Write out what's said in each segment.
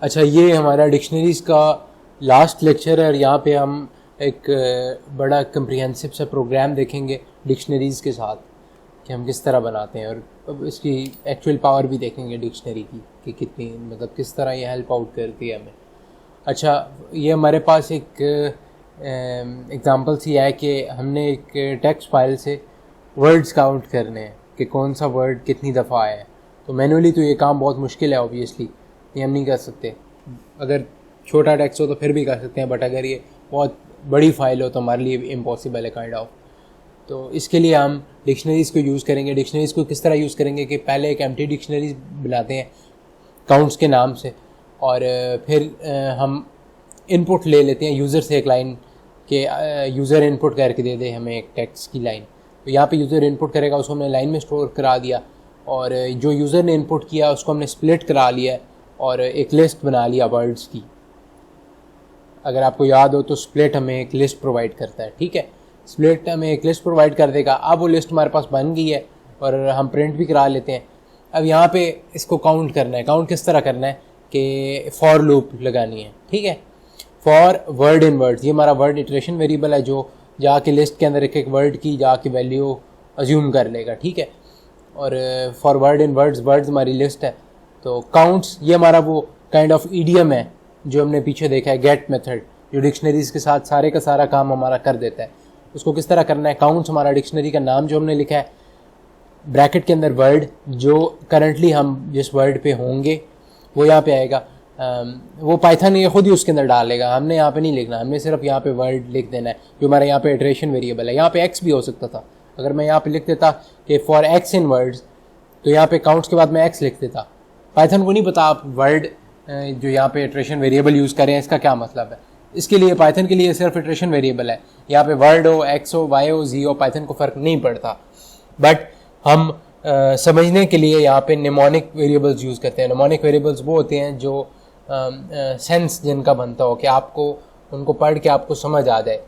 अच्छा, ये हमारा डिक्शनरीज़ का लास्ट लेक्चर है और यहाँ पे हम एक बड़ा कम्प्रिहेंसिव सा प्रोग्राम देखेंगे डिक्शनरीज़ के साथ कि हम किस तरह बनाते हैं, और अब इसकी एक्चुअल पावर भी देखेंगे डिक्शनरी की कि कितनी, मतलब किस तरह ये हेल्प आउट करती है हमें। अच्छा, ये हमारे पास एक एग्ज़ाम्पल सी है कि हमने एक टेक्स्ट फाइल से वर्ड्स काउंट करने हैं कि कौन सा वर्ड कितनी दफ़ा आया है। तो मैनुअली तो ये काम बहुत मुश्किल है, ऑब्वियसली ये हम नहीं कर सकते। अगर छोटा टेक्स्ट हो तो फिर भी कर सकते हैं, बट अगर ये बहुत बड़ी फाइल हो तो हमारे लिए इम्पॉसिबल है काइंड ऑफ। तो इसके लिए हम डिक्शनरीज़ को यूज़ करेंगे। डिक्शनरीज़ को किस तरह यूज़ करेंगे कि पहले एक एम्प्टी डिक्शनरीज बनाते हैं काउंट्स के नाम से, और फिर हम इनपुट ले लेते हैं यूज़र से एक लाइन के यूज़र इनपुट करके दे दे हमें एक टेक्स्ट की लाइन। तो यहाँ पे यूज़र इनपुट करेगा, उसको हमने लाइन में स्टोर करा दिया, और जो यूज़र ने इनपुट किया उसको हमने स्प्लिट करा लिया और एक लिस्ट बना लिया वर्ड्स की। अगर आपको याद हो तो स्प्लिट हमें एक लिस्ट प्रोवाइड करता है, ठीक है। स्प्लिट हमें एक लिस्ट प्रोवाइड कर देगा। अब वो लिस्ट हमारे पास बन गई है और हम प्रिंट भी करा लेते हैं। अब यहाँ पे इसको काउंट करना है। काउंट किस तरह करना है कि फॉर लूप लगानी है, ठीक है। फॉर वर्ड इन वर्ड्स, ये हमारा वर्ड इटरेशन वेरिएबल है जो जाके लिस्ट के अंदर एक एक वर्ड की जाके वैल्यू अज्यूम कर लेगा, ठीक है। और for word in words, words हमारी लिस्ट है। तो काउंट्स ये हमारा वो काइंड ऑफ ईडीएम है जो हमने पीछे देखा है, गेट मेथड, जो डिक्शनरीज़ के साथ सारे का सारा काम हमारा कर देता है। उसको किस तरह करना है, काउंट्स हमारा डिक्शनरी का नाम जो हमने लिखा है, ब्रैकेट के अंदर वर्ड जो करंटली हम जिस वर्ड पे होंगे वो यहाँ पे आएगा। वो पाइथन ये खुद ही उसके अंदर डालेगा, हमने यहाँ पे नहीं लिखना, हमने सिर्फ यहाँ पे वर्ड लिख देना है जो हमारा यहाँ पे इटरेशन वेरिएबल है। यहाँ पे एक्स भी हो सकता था, अगर मैं यहाँ पे लिख देता कि फॉर एक्स इन वर्ड्स, तो यहाँ पे काउंट्स के बाद मैं एक्स लिख देता। पाइथन को नहीं पता आप वर्ड जो यहाँ पे इटरेशन वेरिएबल यूज़ करें इसका क्या मतलब है। इसके लिए पाइथन के लिए सिर्फ इटरेशन वेरिएबल है। यहाँ पे वर्ड हो, एक्स हो, वाई हो, जी हो, पाइथन को फ़र्क नहीं पड़ता। बट हम समझने के लिए यहाँ पे निमोनिक वेरिएबल्स यूज़ करते हैं। निमोनिक वेरिएबल्स वो होते हैं जो सेंस जिनका बनता हो कि आपको उनको पढ़ के आपको समझ आ जाए।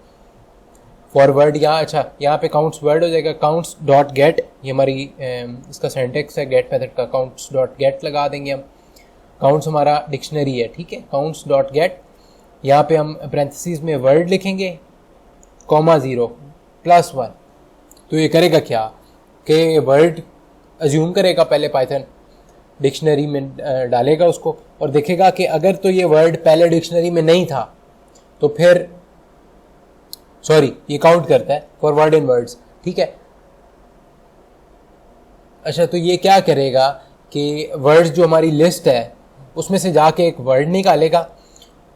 फॉर वर्ड यहाँ, अच्छा यहाँ पे काउंट्स वर्ड हो जाएगा, काउंट्स डॉट गेट, ये हमारी इसका सिंटैक्स है गेट मेथड का। काउंट्स डॉट गेट लगा देंगे हम। काउंट्स हमारा डिक्शनरी है, ठीक है। काउंट्स डॉट गेट, यहाँ पे हम पैरेंथेसिस में वर्ड लिखेंगे, कॉमा 0 +1। तो ये करेगा क्या कि वर्ड अज्यूम करेगा पहले पाइथन, डिक्शनरी में डालेगा उसको और देखेगा कि अगर तो ये वर्ड पहले डिक्शनरी में नहीं था तो फिर ये काउंट करता है फॉर वर्ड इन वर्ड्स, ठीक है। अच्छा, तो ये क्या करेगा कि वर्ड्स जो हमारी लिस्ट है उसमें से जाके एक वर्ड निकालेगा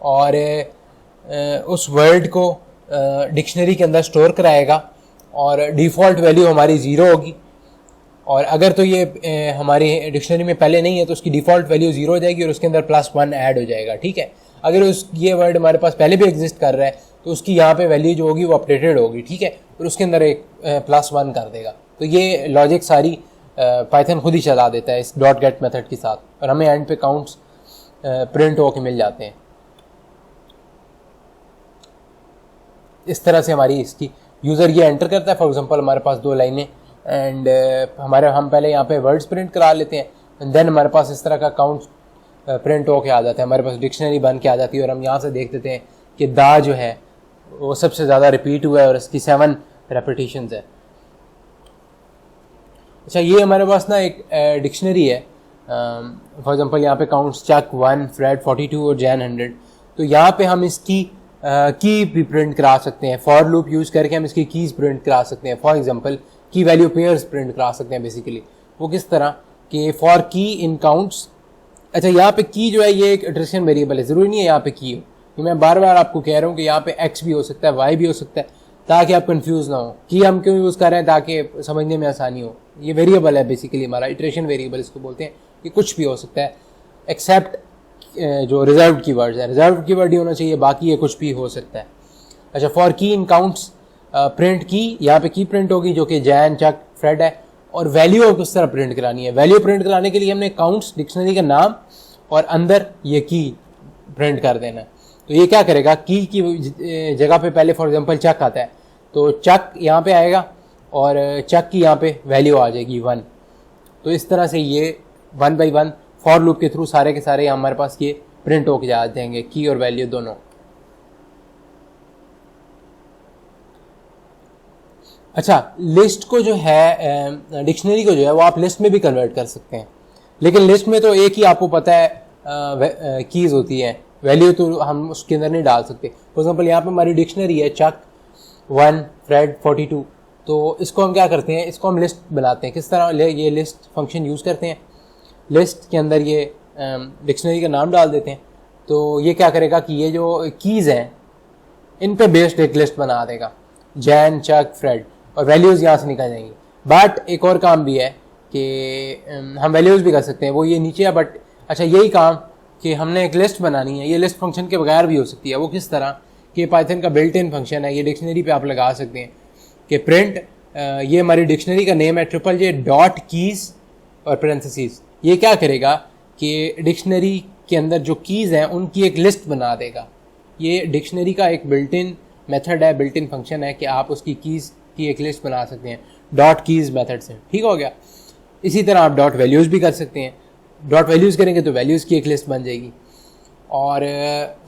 और उस वर्ड को डिक्शनरी के अंदर स्टोर कराएगा और डिफ़ॉल्ट वैल्यू हमारी 0 होगी। और अगर तो ये हमारी डिक्शनरी में पहले नहीं है तो उसकी डिफ़ॉल्ट वैल्यू 0 हो जाएगी और उसके अंदर +1 ऐड हो जाएगा, ठीक है। अगर ये वर्ड हमारे पास पहले भी एग्जिस्ट कर रहा है तो उसकी यहाँ पे वैल्यू जो होगी वो अपडेटेड होगी, ठीक है, और उसके अंदर एक +1 कर देगा। तो ये लॉजिक सारी पाइथन खुद ही चला देता है इस डॉट गेट मेथड के साथ, और हमें एंड पे काउंट्स प्रिंट होके मिल जाते हैं। इस तरह से हमारी इसकी यूज़र ये एंटर करता है। फॉर एग्जांपल हमारे पास 2 लाइनें एंड हम पहले यहाँ पे वर्ड्स प्रिंट करा लेते हैं एंड देन हमारे पास इस तरह का काउंट प्रिंट होके आ जाता है, हमारे पास डिक्शनरी बन के आ जाती है। और हम यहाँ से देख देते हैं कि दा जो है वो सबसे ज़्यादा रिपीट हुआ है और इसकी 7 रेपिटेशंस है। अच्छा, ये हमारे पास ना एक डिक्शनरी है। फॉर एग्जांपल यहाँ पे काउंट्स चक 1, फ्रेड 42 और जैन 100। तो यहाँ पे हम इसकी की भी प्रिंट करा सकते हैं। फॉर लूप यूज़ करके हम इसकी कीज़ प्रिंट करा सकते हैं। फॉर एग्जांपल की वैल्यू पेयर्स प्रिंट करा सकते हैं बेसिकली। वो किस तरह कि फॉर की इन काउंट्स, अच्छा यहाँ पे की जो है ये एक इटरेशन वेरिएबल है, ज़रूरी नहीं है यहाँ पे की हो। कि मैं बार बार आपको कह रहा हूँ कि यहाँ पे एक्स भी हो सकता है, वाई भी हो सकता है, ताकि आप कंफ्यूज ना हो। की हम क्यों यूज़ कर रहे हैं, ताकि समझने में आसानी हो। ये वेरिएबल है बेसिकली हमारा, इटरेशन वेरिएबल इसको बोलते हैं। ये कुछ भी हो सकता है एक्सेप्ट जो रिजर्व्ड कीवर्ड्स है। रिजर्व्ड कीवर्ड ही होना चाहिए, बाकी ये कुछ भी हो सकता है। अच्छा, फॉर की इन काउंट्स प्रिंट की, यहाँ पे की प्रिंट होगी जो कि जैन, चक, फ्रेड है। और वैल्यू किस तरह प्रिंट करानी है, वैल्यू प्रिंट कराने के लिए हमने काउंट्स डिक्शनरी का नाम और अंदर ये की प्रिंट कर देना है। तो ये क्या करेगा, की जगह पे पहले फॉर एग्जांपल चक आता है तो चक यहाँ पे आएगा और चक की यहाँ पे वैल्यू आ जाएगी 1। तो इस तरह से ये 1 by 1 फॉर लूप के थ्रू सारे के सारे हमारे पास ये प्रिंट होके जा जाएंगे, की और वैल्यू दोनों। अच्छा, लिस्ट को जो है, डिक्शनरी को जो है वो आप लिस्ट में भी कन्वर्ट कर सकते हैं, लेकिन लिस्ट में तो एक ही आपको पता है कीज होती है, वैल्यू तो हम उसके अंदर नहीं डाल सकते। फॉर एग्जांपल यहाँ पे हमारी डिक्शनरी है चक 1 फ्रेड 42, तो इसको हम क्या करते हैं, इसको हम लिस्ट बनाते हैं। किस तरह, ये लिस्ट फंक्शन यूज़ करते हैं, लिस्ट के अंदर ये डिक्शनरी का नाम डाल देते हैं, तो ये क्या करेगा कि ये जो कीज़ हैं इन पे बेस्ड एक लिस्ट बना देगा, जैन चक फ्रेड, और वैल्यूज़ यहाँ से निकल जाएंगी। बट एक और काम भी है कि हम वैल्यूज़ भी कर सकते हैं, वो ये नीचे है। बट अच्छा, यही काम कि हमने एक लिस्ट बनानी है, ये लिस्ट फंक्शन के बगैर भी हो सकती है। वो किस तरह कि पाइथन का बिल्ट इन फंक्शन है, ये डिक्शनरी पे आप लगा सकते हैं कि प्रिंट, ये हमारी डिक्शनरी का नेम है JJJ डॉट कीज़ और पैरेंथेसिस। ये क्या करेगा कि डिक्शनरी के अंदर जो कीज़ हैं उनकी एक लिस्ट बना देगा। ये डिक्शनरी का एक बिल्ट इन मेथड है, बिल्ट इन फंक्शन है कि आप उसकी कीज़ की एक लिस्ट बना सकते हैं डॉट कीज़ मेथड से। ठीक हो गया। इसी तरह आप डॉट वैल्यूज़ भी कर सकते हैं, डॉट वैल्यूज़ करेंगे तो वैल्यूज़ की एक लिस्ट बन जाएगी। और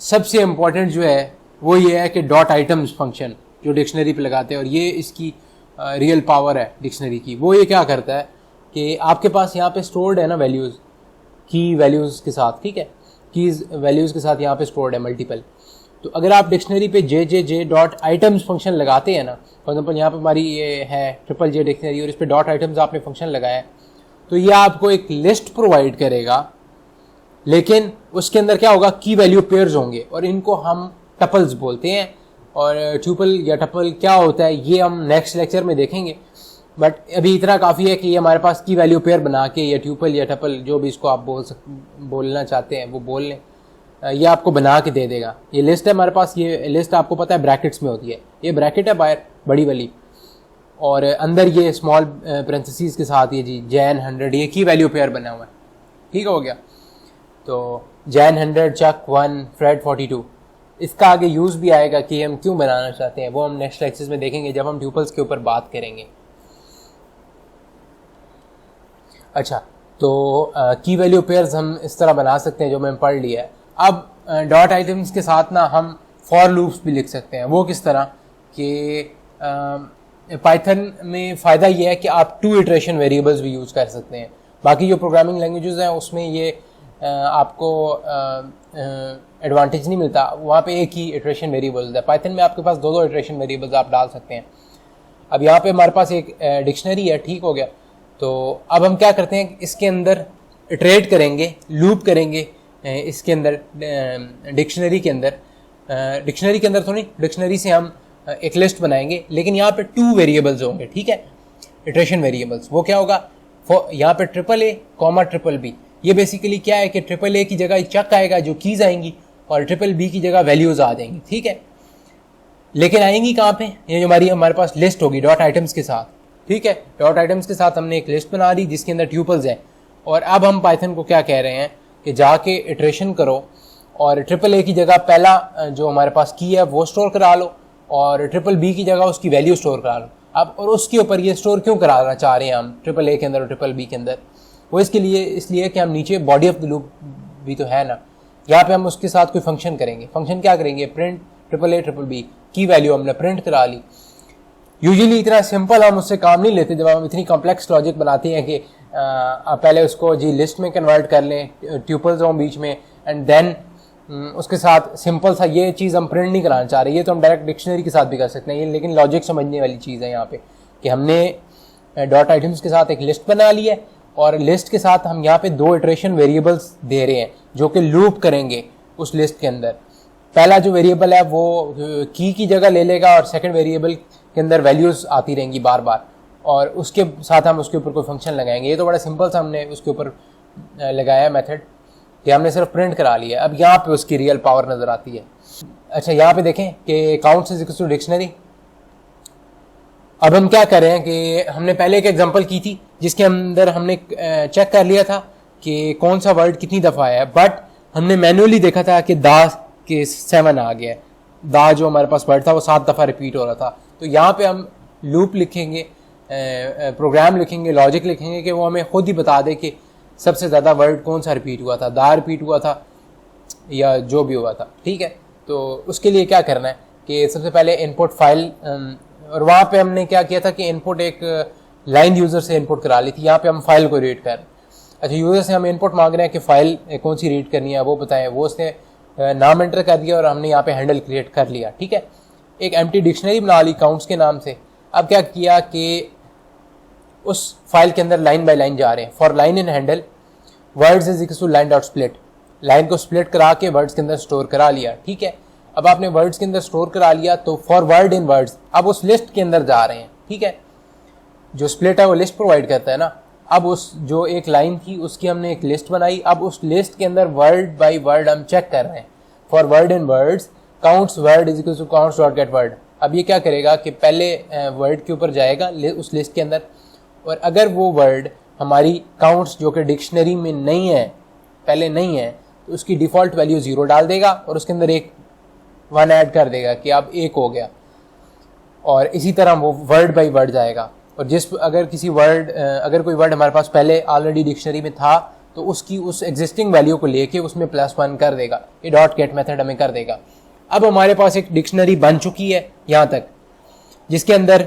सबसे इम्पॉर्टेंट जो है वो ये है कि डॉट आइटम्स फंक्शन जो डिक्शनरी पे लगाते हैं, और ये इसकी रियल पावर है डिक्शनरी की। वो ये क्या करता है कि आपके पास यहाँ पे स्टोर्ड है ना वैल्यूज़, की वैल्यूज़ के साथ, ठीक है, कीज़ वैल्यूज़ के साथ यहाँ पे स्टोर्ड है मल्टीपल। तो अगर आप डिक्शनरी पे JJJ डॉट आइटम्स फंक्शन लगाते हैं ना, फॉर एग्जाम्पल यहाँ पे हमारी ये है JJJ डिक्शनरी और इस पर डॉट आइटम्स आपने फंक्शन लगाया है, तो ये आपको एक लिस्ट प्रोवाइड करेगा, लेकिन उसके अंदर क्या होगा, की वैल्यू पेयर्स होंगे, और इनको हम टपल्स बोलते हैं। और ट्यूपल या टपल क्या होता है ये हम नेक्स्ट लेक्चर में देखेंगे, बट अभी इतना काफ़ी है कि ये हमारे पास की वैल्यू पेयर बना के, या ट्यूपल या टपल जो भी इसको आप बोलना चाहते हैं वो बोल लें, ये आपको बना के दे देगा। ये लिस्ट है हमारे पास, ये लिस्ट आपको पता है ब्रैकेट्स में होती है, ये ब्रैकेट है बाहर बड़ी वाली, और अंदर ये स्मॉल पैरेंथेसिस के साथ ये जी जैन 100, ये की वैल्यू पेयर बना हुआ है। ठीक हो गया। तो जैन 100 चक 1 फ्रेड 42, इसका आगे यूज़ भी आएगा कि हम क्यों बनाना चाहते हैं, वो हम नेक्स्ट लेक्चर्स में देखेंगे जब हम ट्यूपल्स के ऊपर बात करेंगे। अच्छा, तो की वैल्यू पेयर्स हम इस तरह बना सकते हैं जो मैंने पढ़ लिया है। अब डॉट आइटम्स के साथ ना हम फॉर लूप्स भी लिख सकते हैं। वो किस तरह कि पाइथन में फ़ायदा ये है कि आप 2 इटरेशन वेरिएबल्स भी यूज़ कर सकते हैं। बाकी जो प्रोग्रामिंग लैंग्वेजेस हैं उसमें ये आपको एडवांटेज नहीं मिलता, वहाँ पे एक ही इटरेशन वेरिएबल्स है। पाइथन में आपके पास 2 इटरेशन वेरिएबल्स आप डाल सकते हैं। अब यहाँ पे हमारे पास एक डिक्शनरी है, ठीक हो गया। तो अब हम क्या करते हैं, इसके अंदर इटरेट करेंगे, लूप करेंगे इसके अंदर, डिक्शनरी के अंदर तो नहीं, डिक्शनरी से हम एक लिस्ट बनाएंगे, लेकिन यहाँ पे 2 वेरिएबल्स होंगे, ठीक है, इटरेशन वेरिएबल्स। वो क्या होगा, यहाँ पे AAA, BBB। ये बेसिकली क्या है कि AAA की जगह चक आएगा जो कीज़ आएंगी, और BBB की जगह वैल्यूज़ आ जाएंगी, ठीक है। लेकिन आएंगी कहाँ पे, ये जो हमारे पास लिस्ट होगी डॉट आइटम्स के साथ, ठीक है। डॉट आइटम्स के साथ हमने एक लिस्ट बना दी जिसके अंदर ट्यूपल्स हैं, और अब हम पाइथन को क्या कह रहे हैं कि जाके इटरेशन करो और AAA की जगह पहला जो हमारे पास की है वो स्टोर करा लो, और BBB की जगह उसकी वैल्यू स्टोर करा लो। अब और उसके ऊपर ये स्टोर क्यों कराना चाह रहे हैं हम AAA के अंदर और BBB के अंदर, वो इसलिए कि हम नीचे बॉडी ऑफ द लूप भी तो है ना, यहाँ पे हम उसके साथ कोई फंक्शन करेंगे। फंक्शन क्या करेंगे, प्रिंट AAA BBB की वैल्यू हमने प्रिंट करा ली। यूजुअली इतना सिंपल हम उससे काम नहीं लेते, जब हम इतनी कॉम्प्लेक्स लॉजिक बनाते हैं कि पहले उसको जी लिस्ट में कन्वर्ट कर लें, ट्यूपल्स हों बीच में, एंड देन उसके साथ सिंपल सा ये चीज़ हम प्रिंट नहीं कराना चाह रहे। ये तो हम डायरेक्ट डिक्शनरी के साथ भी कर सकते हैं, लेकिन लॉजिक समझने वाली चीज़ है यहाँ पे कि हमने डॉट आइटम्स के साथ एक लिस्ट बना ली है, और लिस्ट के साथ हम यहाँ पे 2 इटरेशन वेरिएबल्स दे रहे हैं जो कि लूप करेंगे उस लिस्ट के अंदर। पहला जो वेरिएबल है वो की जगह ले लेगा, और सेकंड वेरिएबल के अंदर वैल्यूज़ आती रहेंगी बार बार, और उसके साथ हम उसके ऊपर कोई फंक्शन लगाएंगे। ये तो बड़ा सिंपल सा हमने उसके ऊपर लगाया है मेथड कि हमने सिर्फ प्रिंट करा लिया। अब यहाँ पे उसकी रियल पावर नज़र आती है। अच्छा, यहाँ पे देखें कि counts is equal to dictionary. अब हम क्या कर रहे हैं कि हमने पहले एक एग्जांपल की थी जिसके अंदर हमने चेक कर लिया था कि कौन सा वर्ड कितनी दफ़ा आया है, बट हमने मैनुअली देखा था कि दा के 7 आ गया है। दा जो हमारे पास वर्ड था वो 7 दफ़ा रिपीट हो रहा था। तो यहाँ पे हम लूप लिखेंगे, प्रोग्राम लिखेंगे, लॉजिक लिखेंगे कि वो हमें खुद ही बता दे कि सबसे ज़्यादा वर्ड कौन सा रिपीट हुआ था। दा रिपीट हुआ था, या जो भी हुआ था, ठीक है। तो उसके लिए क्या करना है कि सबसे पहले इनपुट फाइल, और वहाँ पे हमने क्या किया था कि इनपुट एक लाइन यूज़र से इनपुट करा ली थी, यहाँ पे हम फाइल को रीड कर। अच्छा, यूज़र से हम इनपुट मांग रहे हैं कि फ़ाइल कौन सी रीड करनी है वो बताएं, वो उसने नाम एंटर कर दिया और हमने यहाँ पे हैंडल क्रिएट कर लिया, ठीक है। एक एम्प्टी डिक्शनरी बना ली काउंट्स के नाम से। अब क्या किया कि उस फाइल के अंदर लाइन बाय लाइन जा रहे हैं। For line in handle words is equal to line dot split, line को स्प्लिट करा के वर्ड्स के अंदर स्टोर करा लिया, ठीक है। अब आपने वर्ड्स के अंदर स्टोर करा लिया तो फॉर वर्ड इन वर्ड्स अब उस लिस्ट के अंदर जा रहे हैं, ठीक है। जो स्प्लिट है वो लिस्ट प्रोवाइड करता है ना। अब उस जो एक लाइन थी उसकी हमने एक लिस्ट बनाई, अब उस लिस्ट के अंदर वर्ड बाय वर्ड हम चेक कर रहे हैं। For word in words counts word is equal to counts dot get word. अब ये क्या करेगा कि पहले वर्ड के ऊपर जाएगा उस लिस्ट के अंदर, और अगर वो वर्ड हमारी काउंट्स जो कि डिक्शनरी में नहीं है, पहले नहीं है, तो उसकी डिफ़ॉल्ट वैल्यू 0 डाल देगा और उसके अंदर एक 1 ऐड कर देगा कि अब 1 हो गया। और इसी तरह वो वर्ड बाय वर्ड जाएगा, और अगर कोई वर्ड हमारे पास पहले ऑलरेडी डिक्शनरी में था तो उसकी उस एग्जिस्टिंग वैल्यू को लेके उसमें +1 कर देगा। ये डॉट गेट मेथड हमें कर देगा। अब हमारे पास एक डिक्शनरी बन चुकी है यहाँ तक, जिसके अंदर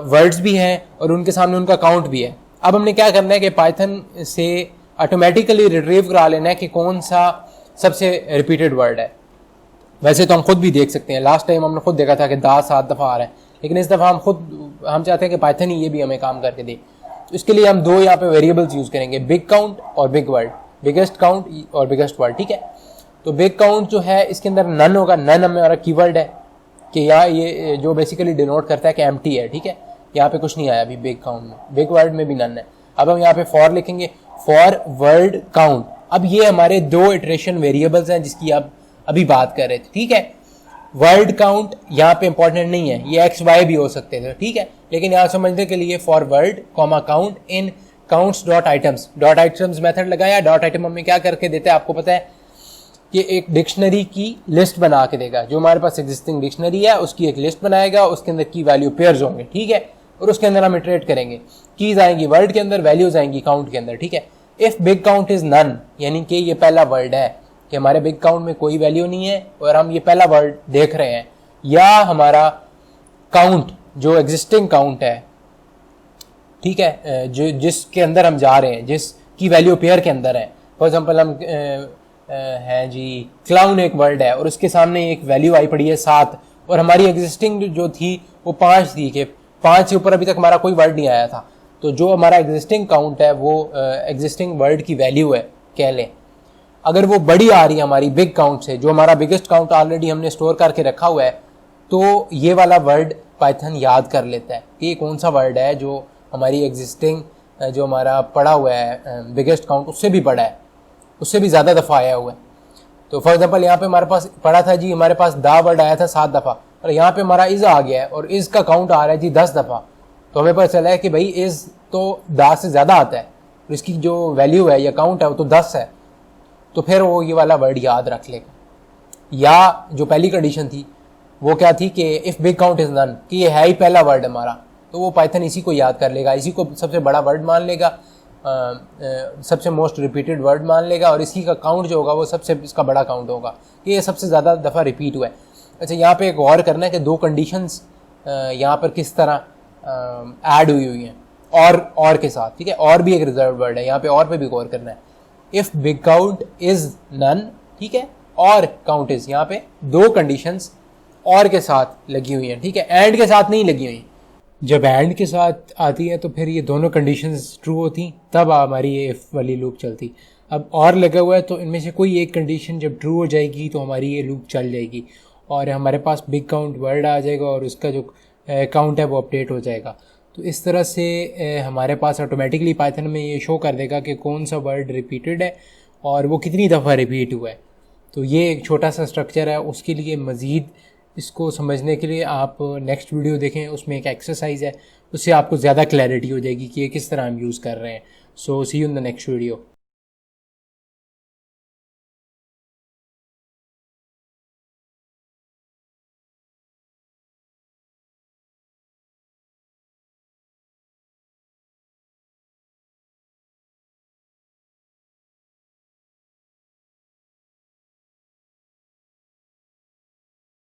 वर्ड्स भी हैं और उनके सामने उनका काउंट भी है। अब हमने क्या करना है कि पाइथन से ऑटोमेटिकली रिट्रीव करा लेना है कि कौन सा सबसे रिपीटेड वर्ड है। वैसे तो हम खुद भी देख सकते हैं, लास्ट टाइम हमने खुद देखा था कि 7 दफ़ा आ रहा है, लेकिन इस दफ़ा हम चाहते हैं कि पाइथन ही ये भी हमें काम करके दे। तो इसके लिए हम 2 यहाँ पे वेरिएबल्स यूज़ करेंगे, बिग काउंट और बिग वर्ड, बिगेस्ट काउंट और बिगेस्ट वर्ड, ठीक है। तो बिग काउंट जो है इसके अंदर नन होगा, नन हमारा कीवर्ड है कि यहाँ ये जो बेसिकली डिनोट करता है कि एम्प्टी है, ठीक है। यहाँ पे कुछ नहीं आया अभी बिग काउंट में, बिग वर्ड में भी नन है। अब हम यहाँ पे फॉर लिखेंगे, फॉर वर्ड काउंट। अब ये हमारे 2 इटरेशन वेरिएबल्स हैं जिसकी आप अभी बात कर रहे थे, ठीक है। वर्ड काउंट यहाँ पे इंपॉर्टेंट नहीं है, ये XY भी हो सकते थे, ठीक है। लेकिन यहाँ समझने के लिए for word comma count in counts dot items, dot items method लगाया। डॉट आइटम हमें क्या करके देता है आपको पता है कि एक डिक्शनरी की लिस्ट बना के देगा। जो हमारे पास एग्जिस्टिंग डिक्शनरी है उसकी एक लिस्ट बनाएगा, उसके अंदर की वैल्यू पेयर्स होंगे, ठीक है। और उसके अंदर हम इटरेट करेंगे, कीज आएंगी वर्ड के अंदर, वैल्यूज आएंगी काउंट के अंदर, ठीक है। If big count is none, यानी कि ये पहला वर्ड है कि हमारे बिग काउंट में कोई वैल्यू नहीं है और हम ये पहला वर्ड देख रहे हैं, या हमारा काउंट जो एग्जिस्टिंग काउंट है, ठीक है, जो जिसके अंदर हम जा रहे हैं, जिसकी वैल्यू पेयर के अंदर है। फॉर एग्जाम्पल हम हैं जी क्लाउन एक वर्ड है और उसके सामने एक वैल्यू आई पड़ी है 7, और हमारी एग्जिस्टिंग जो थी वो 5 थी कि 5 से ऊपर अभी तक हमारा कोई वर्ड नहीं आया था। तो जो हमारा एग्जिस्टिंग काउंट है वो एग्जिस्टिंग वर्ड की वैल्यू है कह लें। अगर वो बड़ी आ रही है हमारी बिग काउंट से, जो हमारा बिगेस्ट काउंट ऑलरेडी हमने स्टोर करके रखा हुआ है, तो ये वाला वर्ड पाइथन याद कर लेता है कि ये कौन सा वर्ड है जो हमारी एग्जिस्टिंग जो हमारा पड़ा हुआ है बिगेस्ट काउंट उससे भी बड़ा है, उससे भी ज़्यादा दफ़ा आया हुआ है। तो फॉर एग्जांपल यहाँ पे हमारे पास पड़ा था जी, हमारे पास दा वर्ड आया था 7 दफ़ा, और यहाँ पे हमारा इज़ आ गया है और इज़ का काउंट आ रहा है जी 10 दफ़ा। तो हमें पता चला है कि भाई इज़ तो दा से ज़्यादा आता है और इसकी जो वैल्यू है या काउंट है वो तो 10 है। तो फिर वो ये वाला वर्ड याद रख लेगा। या जो पहली कंडीशन थी वो क्या थी कि if big count is none, कि ये है ही पहला वर्ड हमारा, तो वो पाइथन इसी को याद कर लेगा, इसी को सबसे बड़ा वर्ड मान लेगा, सबसे मोस्ट रिपीटेड वर्ड मान लेगा, और इसी का काउंट जो होगा वो सबसे इसका बड़ा काउंट होगा कि ये सबसे ज़्यादा दफ़ा रिपीट हुआ है। अच्छा, यहाँ पे एक गौर करना है कि 2 कंडीशंस यहाँ पर किस तरह ऐड हुई हैं और के साथ, ठीक है। और भी एक रिजर्व वर्ड है यहाँ पे, और पे भी गौर करना है। If big count is none, ठीक है, और काउंट इज़, यहाँ पे 2 कंडीशंस और के साथ लगी हुई हैं, ठीक है, एंड के साथ नहीं लगी हुई। जब एंड के साथ आती है तो फिर ये दोनों कंडीशंस ट्रू होती, तब हमारी ये इफ़ वाली लूप चलती। अब और लगा हुआ है तो इनमें से कोई एक कंडीशन जब ट्रू हो जाएगी तो हमारी ये लूप चल जाएगी और हमारे पास बिग काउंट वर्ड आ जाएगा और उसका जो काउंट है वो अपडेट हो जाएगा। तो इस तरह से हमारे पास ऑटोमेटिकली पाइथन में ये शो कर देगा कि कौन सा वर्ड रिपीटेड है और वो कितनी दफ़ा रिपीट हुआ है। तो ये एक छोटा सा स्ट्रक्चर है। उसके लिए मज़ीद इसको समझने के लिए आप नेक्स्ट वीडियो देखें, उसमें एक एक्सरसाइज है, उससे आपको ज़्यादा क्लैरिटी हो जाएगी कि ये किस तरह हम यूज़ कर रहे हैं। So see you in the next video.